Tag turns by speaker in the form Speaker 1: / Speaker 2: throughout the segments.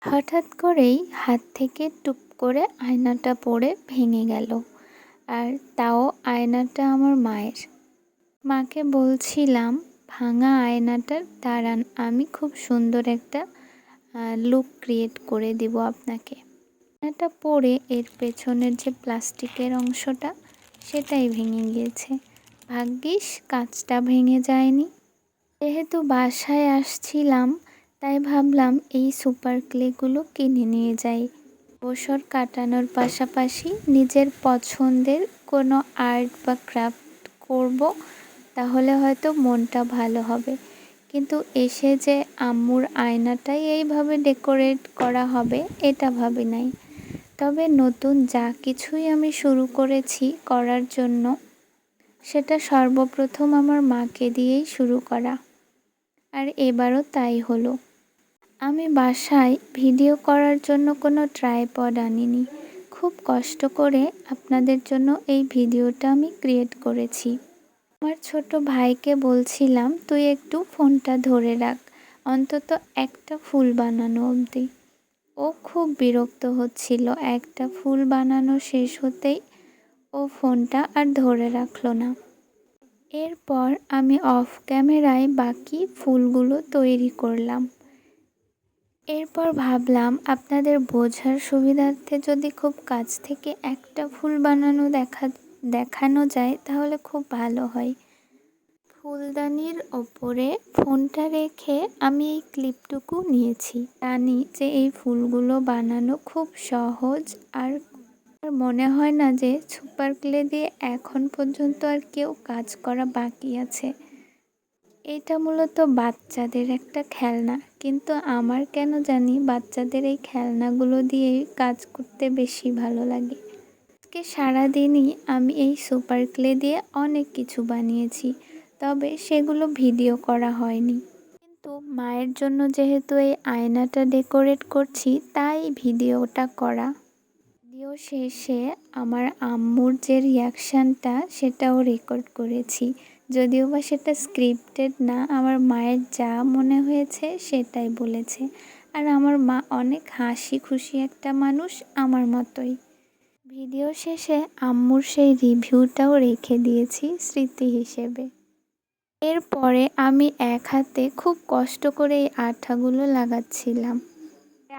Speaker 1: হঠাৎ করেই হাত থেকে টুপ করে আয়নাটা পড়ে ভেঙে গেল। আর তাও আয়নাটা আমার মায়ের। মাকে বলছিলাম, ভাঙা আয়নাটার দাঁড়ান, আমি খুব সুন্দর একটা লুক ক্রিয়েট করে দিব আপনাকে। আয়নাটা পড়ে এর পেছনের যে প্লাস্টিকের অংশটা সেটাই ভেঙে গিয়েছে। ভাগ্যিস কাঁচটা ভেঙে যায়নি। যেহেতু বাসায় আসছিলাম তাই ভাবলাম এই সুপার ক্লেগুলো কিনে নিয়ে যাই। অবসর কাটানোর পাশাপাশি নিজের পছন্দের কোনো আর্ট বা ক্রাফট করব, তাহলে হয়তো মনটা ভালো হবে। কিন্তু এসে যে আম্মুর আয়নাটাই এইভাবে ডেকোরেট করা হবে এটা ভাবি নাই। তবে নতুন যা কিছুই আমি শুরু করেছি করার জন্য, সেটা সর্বপ্রথম আমার মাকে দিয়েই শুরু করা। আর এবারও তাই হলো। আমি বাসায় ভিডিও করার জন্য কোনো ট্রাইপড আনিনি। খুব কষ্ট করে আপনাদের জন্য এই ভিডিওটা আমি ক্রিয়েট করেছি। আমার ছোট ভাইকে বলছিলাম, তুই একটু ফোনটা ধরে রাখ, অন্তত একটা ফুল বানানো অবধি। ও খুব বিরক্ত হচ্ছিল। একটা ফুল বানানো শেষ হতেই ও ফোনটা আর ধরে রাখলো না। এরপর আমি অফ ক্যামেরায় বাকি ফুলগুলো তৈরি করলাম। এরপর ভাবলাম আপনাদের বোঝার সুবিধার্থে যদি খুব কাছ থেকে একটা ফুল বানানো দেখানো যায় তাহলে খুব ভালো হয়। ফুলদানির ওপরে ফোনটা রেখে আমি এই ক্লিপটুকু নিয়েছি। জানি যে এই ফুলগুলো বানানো খুব সহজ, আর মনে হয় না যে সুপার ক্লে দিয়ে এখন পর্যন্ত আর কেউ কাজ করা বাকি আছে। এটা মূলত বাচ্চাদের একটা খেলনা, কিন্তু আমার কেন জানি বাচ্চাদের এই খেলনাগুলো দিয়েই কাজ করতে বেশি ভালো লাগে। আজকে সারাদিনই আমি এই সুপার ক্লে দিয়ে অনেক কিছু বানিয়েছি, তবে সেগুলো ভিডিও করা হয়নি। কিন্তু মায়ের জন্য যেহেতু এই আয়নাটা ডেকোরেট করছি তাই ভিডিওটা করা। ভিডিও শেষে আমার আম্মুর যে রিয়াকশানটা সেটাও রেকর্ড করেছি, যদিও বা সেটা স্ক্রিপ্টেড না, আমার মায়ের যা মনে হয়েছে সেটাই বলেছে। আর আমার মা অনেক হাসি খুশি একটা মানুষ, আমার মতোই। ভিডিও শেষে আম্মুর সেই রিভিউটাও রেখে দিয়েছি স্মৃতি হিসেবে। এরপরে আমি এক হাতে খুব কষ্ট করে এই আঠাগুলো লাগাচ্ছিলাম।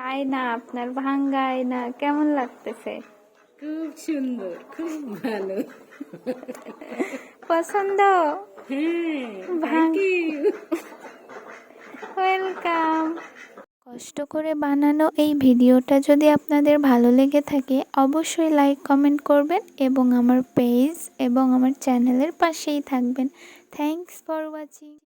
Speaker 1: আয়না, আপনার ভাঙ্গা আয়না কেমন লাগতেছে?
Speaker 2: খুব সুন্দর, খুব ভালো।
Speaker 1: পছন্দ?
Speaker 2: Thank you.
Speaker 1: ওয়েলকাম। কষ্ট করে বানানো এই ভিডিওটা যদি আপনাদের ভালো লেগে থাকে অবশ্যই লাইক কমেন্ট করবেন এবং আমার পেজ এবং আমার চ্যানেলের পাশেই থাকবেন। Thanks for watching.